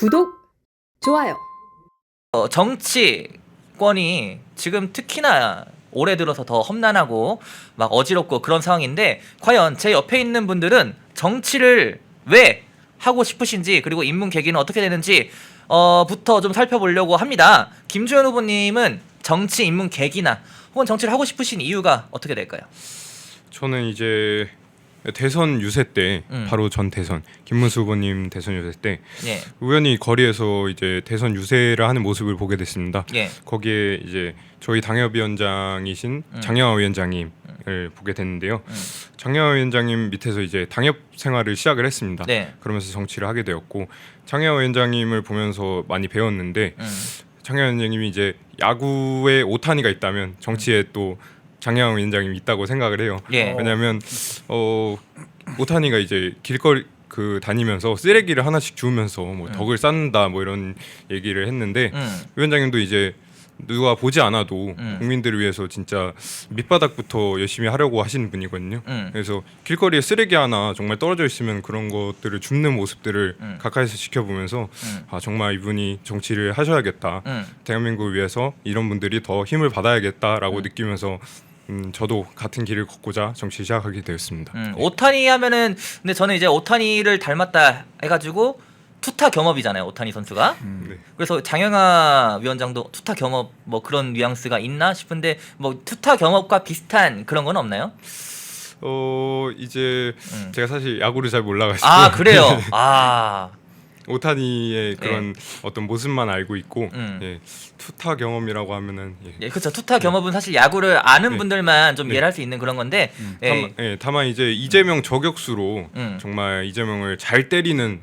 구독, 좋아요. 정치권이 지금 특히나 올해 들어서 더 험난하고 막 어지럽고 그런 상황인데 과연 제 옆에 있는 분들은 정치를 왜 하고 싶으신지 그리고 입문 계기는 어떻게 되는지 부터 좀 살펴보려고 합니다. 김주현 후보님은 정치 입문 계기나 혹은 정치를 하고 싶으신 이유가 어떻게 될까요? 저는 이제 대선 유세 때 바로 전 대선 김문수 후보님 대선 유세 때 예. 우연히 거리에서 이제 대선 유세를 하는 모습을 보게 됐습니다. 예. 거기에 이제 저희 당협위원장이신 장영하 위원장님을 보게 됐는데요. 장영하 위원장님 밑에서 이제 당협 생활을 시작을 했습니다. 네. 그러면서 정치를 하게 되었고 장영하 위원장님을 보면서 많이 배웠는데 장영하 위원장님이 이제 야구에 오타니가 있다면 정치에 또 장영하 위원장님이 있다고 생각을 해요. 예. 왜냐하면 오타니가 이제 길거리 다니면서 쓰레기를 하나씩 주우면서 뭐 덕을 쌓는다 뭐 이런 얘기를 했는데 위원장님도 이제 누가 보지 않아도 국민들을 위해서 진짜 밑바닥부터 열심히 하려고 하시는 분이거든요. 그래서 길거리에 쓰레기 하나 정말 떨어져 있으면 그런 것들을 줍는 모습들을 가까이서 지켜보면서 아 정말 이분이 정치를 하셔야겠다. 대한민국을 위해서 이런 분들이 더 힘을 받아야겠다라고 느끼면서 저도 같은 길을 걷고자 정치 시작하게 되었습니다. 오타니 하면은 근데 저는 이제 오타니를 닮았다 해가지고 투타 겸업이잖아요. 오타니 선수가. 네. 그래서 장영하 위원장도 투타 겸업 뭐 그런 뉘앙스가 있나 싶은데 뭐 투타 겸업과 비슷한 그런 건 없나요? 이제 제가 사실 야구를 잘 몰라가지고 아 그래요. 아 오타니의 그런 어떤 모습만 알고 있고 예, 투타 경험이라고 하면은 예, 그렇죠. 투타 겸업은 사실 야구를 아는 네. 분들만 좀 네. 이해할 수 있는 그런 건데 다만 이제 이재명 저격수로 음. 정말 이재명을 잘 때리는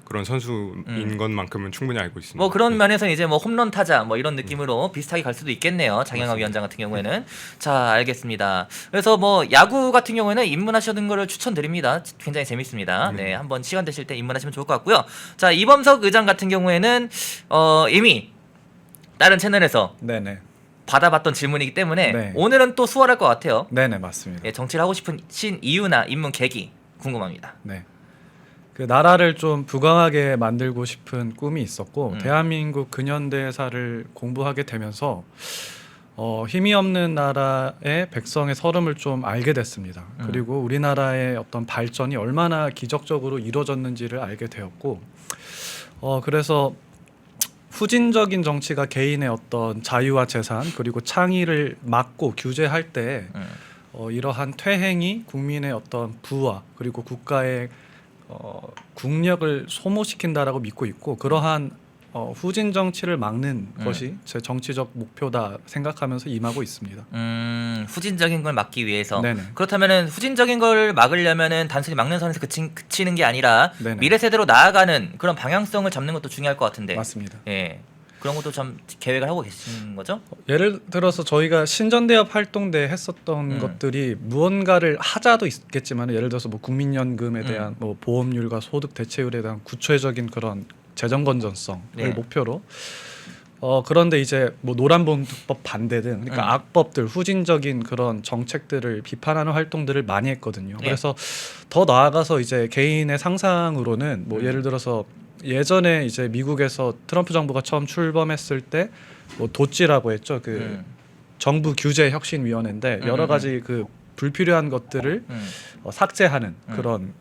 그런 선수인 것만큼은 충분히 알고 있습니다. 뭐 그런 면에서 이제 뭐 홈런 타자 뭐 이런 느낌으로 비슷하게 갈 수도 있겠네요. 장영하 위원장 같은 경우에는. 자, 알겠습니다. 그래서 뭐 야구 같은 경우에는 입문하시는 거를 추천드립니다. 굉장히 재밌습니다. 네, 한번 시간 되실 때 입문하시면 좋을 것 같고요. 자, 이범석 의장 같은 경우에는 이미 다른 채널에서 네네. 받아봤던 질문이기 때문에 네. 오늘은 또 수월할 것 같아요. 네네 맞습니다. 예, 정치를 하고 싶은 이유나 입문 계기 궁금합니다. 네. 그 나라를 좀 부강하게 만들고 싶은 꿈이 있었고 대한민국 근현대사를 공부하게 되면서 힘이 없는 나라의 백성의 서름을 좀 알게 됐습니다. 그리고 우리나라의 어떤 발전이 얼마나 기적적으로 이루어졌는지를 알게 되었고 그래서 후진적인 정치가 개인의 어떤 자유와 재산 그리고 창의를 막고 규제할 때 이러한 퇴행이 국민의 어떤 부와 그리고 국가의 국력을 소모시킨다라고 믿고 있고 그러한 후진 정치를 막는 것이 제 정치적 목표다 생각하면서 임하고 있습니다. 후진적인 걸 막기 위해서. 네네. 그렇다면은 후진적인 걸 막으려면은 단순히 막는 선에서 그치는 게 아니라 네네. 미래 세대로 나아가는 그런 방향성을 잡는 것도 중요할 것 같은데. 맞습니다. 예. 그런 것도 좀 계획을 하고 계시는 거죠? 예를 들어서 저희가 신전대협 활동 때 했었던 것들이 무언가를 하자도 있겠지만 예를 들어서 뭐 국민연금에 대한 뭐 보험률과 소득 대체율에 대한 구체적인 그런 재정 건전성을 네. 목표로 그런데 이제 뭐 노란봉투법 반대 등 그러니까 악법들 후진적인 그런 정책들을 비판하는 활동들을 많이 했거든요. 네. 그래서 더 나아가서 이제 개인의 상상으로는 뭐 예를 들어서 예전에 이제 미국에서 트럼프 정부가 처음 출범했을 때 뭐 도찌라고 했죠. 그 정부 규제 혁신 위원회인데 여러 가지 그 불필요한 것들을 삭제하는 그런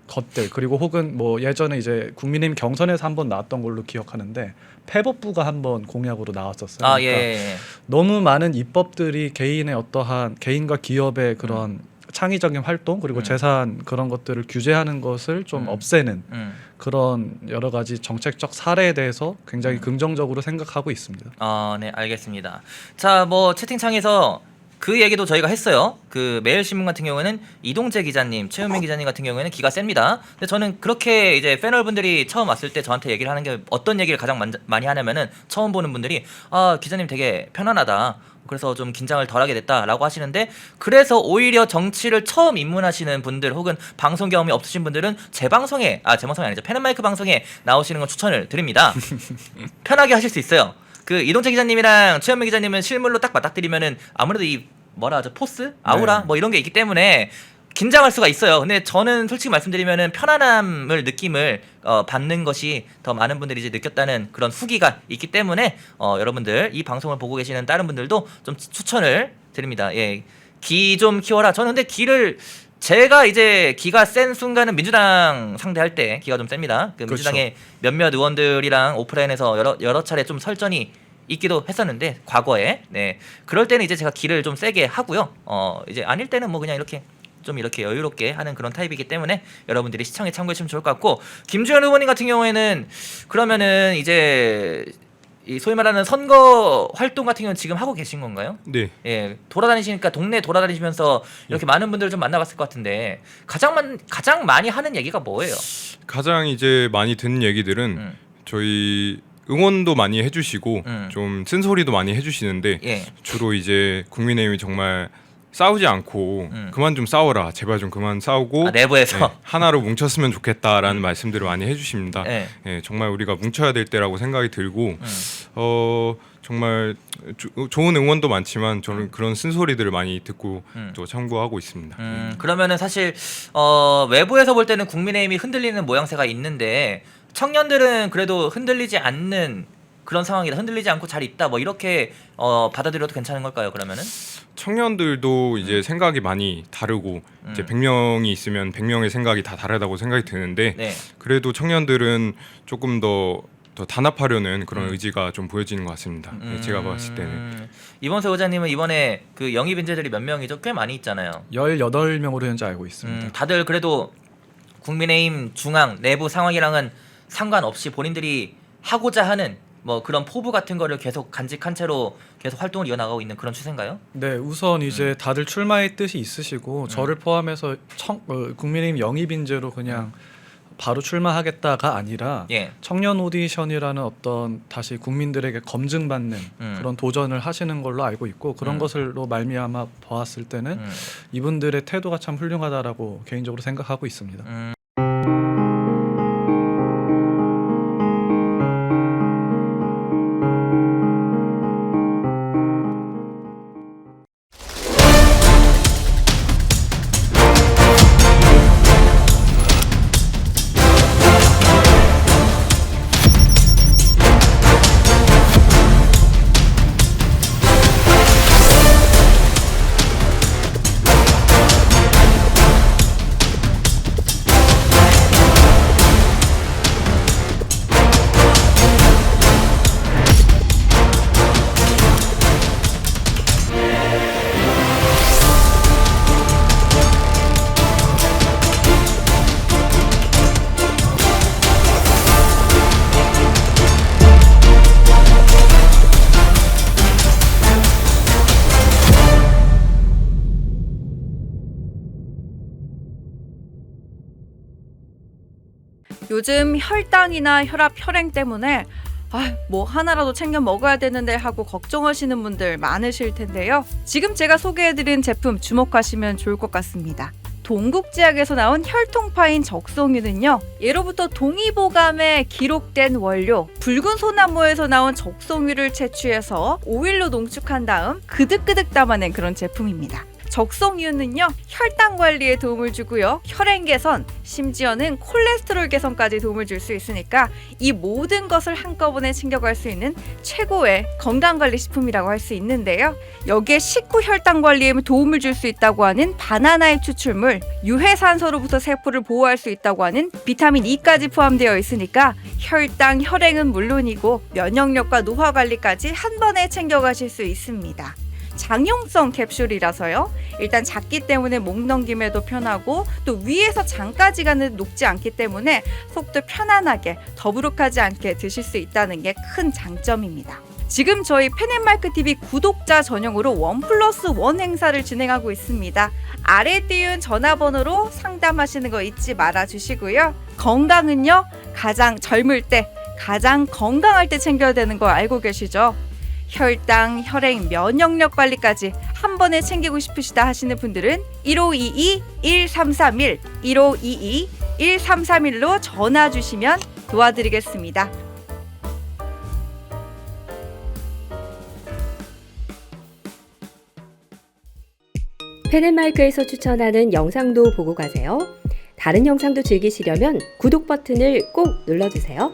것들 그리고 혹은 뭐 예전에 이제 국민의힘 경선에서 한번 나왔던 걸로 기억하는데 패법부가 한번 공약으로 나왔었어요. 아, 그러니까 예. 너무 많은 입법들이 개인의 어떠한 개인과 기업의 그런 창의적인 활동 그리고 재산 그런 것들을 규제하는 것을 좀 없애는 그런 여러 가지 정책적 사례에 대해서 굉장히 긍정적으로 생각하고 있습니다. 네, 알겠습니다. 자, 뭐 채팅창에서 그 얘기도 저희가 했어요. 그 매일신문 같은 경우에는 이동재 기자님, 최은민 기자님 같은 경우에는 기가 셉니다. 근데 저는 그렇게 이제 패널분들이 처음 왔을 때 저한테 얘기를 하는 게 어떤 얘기를 가장 많이 하냐면은 처음 보는 분들이 기자님 되게 편안하다. 그래서 좀 긴장을 덜하게 됐다라고 하시는데 그래서 오히려 정치를 처음 입문하시는 분들 혹은 방송 경험이 없으신 분들은 제 방송이 아니죠. 펜앤마이크 방송에 나오시는 건 추천을 드립니다. 편하게 하실 수 있어요. 그 이동재 기자님이랑 최현민 기자님은 실물로 딱 맞닥뜨리면은 아무래도 이 뭐라 하죠 포스, 아우라 네. 뭐 이런 게 있기 때문에 긴장할 수가 있어요. 근데 저는 솔직히 말씀드리면은 편안함을 느낌을 받는 것이 더 많은 분들이 이제 느꼈다는 그런 후기가 있기 때문에 여러분들 이 방송을 보고 계시는 다른 분들도 좀 추천을 드립니다. 예, 기 좀 키워라. 저는 근데 기를 제가 이제 기가 센 순간은 민주당 상대할 때 기가 좀 셉니다. 그 민주당의 몇몇 의원들이랑 오프라인에서 여러 차례 좀 설전이 있기도 했었는데 과거에 네 그럴 때는 이제 제가 기를 좀 세게 하고요. 이제 아닐 때는 뭐 그냥 이렇게 좀 이렇게 여유롭게 하는 그런 타입이기 때문에 여러분들이 시청에 참고해주시면 좋을 것 같고 김주현 후보님 같은 경우에는 그러면은 이제 이 소위 말하는 선거 활동 같은 경우는 지금 하고 계신 건가요? 네. 예, 돌아다니시니까 동네 돌아다니시면서 이렇게 많은 분들을 좀 만나봤을 것 같은데 가장 많이 하는 얘기가 뭐예요? 가장 이제 많이 듣는 얘기들은 저희 응원도 많이 해주시고 좀 쓴소리도 많이 해주시는데 예. 주로 이제 국민의힘이 정말 싸우지 않고 그만 좀 싸워라, 제발 좀 그만 싸우고 내부에서 네, 하나로 뭉쳤으면 좋겠다라는 말씀들을 많이 해주십니다. 예. 네, 정말 우리가 뭉쳐야 될 때라고 생각이 들고 정말 좋은 응원도 많지만 저는 그런 쓴소리들을 많이 듣고 또 참고하고 있습니다. 그러면은 사실 외부에서 볼 때는 국민의힘이 흔들리는 모양새가 있는데 청년들은 그래도 흔들리지 않는 그런 상황이다. 흔들리지 않고 잘 있다. 뭐 이렇게 받아들여도 괜찮은 걸까요? 그러면은 청년들도 이제 생각이 많이 다르고 이제 100명이 있으면 100명의 생각이 다 다르다고 생각이 드는데 네. 그래도 청년들은 조금 더 단합하려는 그런 의지가 좀 보여지는 것 같습니다. 네, 제가 봤을 때는. 이범세 의원님은 이번에 그 영입 인재들이 몇 명이죠? 꽤 많이 있잖아요. 18명으로 현재 알고 있습니다. 다들 그래도 국민의힘 중앙 내부 상황이랑은 상관없이 본인들이 하고자 하는 뭐 그런 포부 같은 거를 계속 간직한 채로 계속 활동을 이어나가고 있는 그런 추세인가요? 네, 우선 이제 다들 출마의 뜻이 있으시고 저를 포함해서 국민의힘 영입 인재로 그냥 바로 출마하겠다가 아니라 예. 청년 오디션이라는 어떤 다시 국민들에게 검증받는 그런 도전을 하시는 걸로 알고 있고 그런 것을로 말미암아 보았을 때는 이분들의 태도가 참 훌륭하다라고 개인적으로 생각하고 있습니다. 요즘 혈당이나 혈압, 혈행 때문에 뭐 하나라도 챙겨 먹어야 되는데 하고 걱정하시는 분들 많으실 텐데요. 지금 제가 소개해드린 제품 주목하시면 좋을 것 같습니다. 동국제약에서 나온 혈통파인 적송유는요, 예로부터 동의보감에 기록된 원료 붉은 소나무에서 나온 적송유를 채취해서 오일로 농축한 다음 그득그득 담아낸 그런 제품입니다. 적송유는요, 혈당 관리에 도움을 주고요, 혈행 개선, 심지어는 콜레스테롤 개선까지 도움을 줄 수 있으니까 이 모든 것을 한꺼번에 챙겨갈 수 있는 최고의 건강관리식품이라고 할 수 있는데요. 여기에 식후 혈당 관리에 도움을 줄 수 있다고 하는 바나나의 추출물, 유해산소로부터 세포를 보호할 수 있다고 하는 비타민 E까지 포함되어 있으니까 혈당, 혈행은 물론이고 면역력과 노화 관리까지 한 번에 챙겨가실 수 있습니다. 장용성 캡슐이라서요, 일단 작기 때문에 목 넘김에도 편하고 또 위에서 장까지 가는 녹지 않기 때문에 속도 편안하게 더부룩하지 않게 드실 수 있다는 게 큰 장점입니다. 지금 저희 펜앤마이크TV 구독자 전용으로 1+1 행사를 진행하고 있습니다. 아래 띄운 전화번호로 상담하시는 거 잊지 말아 주시고요. 건강은요, 가장 젊을 때, 가장 건강할 때 챙겨야 되는 거 알고 계시죠? 혈당, 혈행, 면역력 관리까지 한 번에 챙기고 싶으시다 하시는 분들은 1522-1331, 1522-1331로 전화 주시면 도와드리겠습니다. 펜앤마이크에서 추천하는 영상도 보고 가세요. 다른 영상도 즐기시려면 구독 버튼을 꼭 눌러주세요.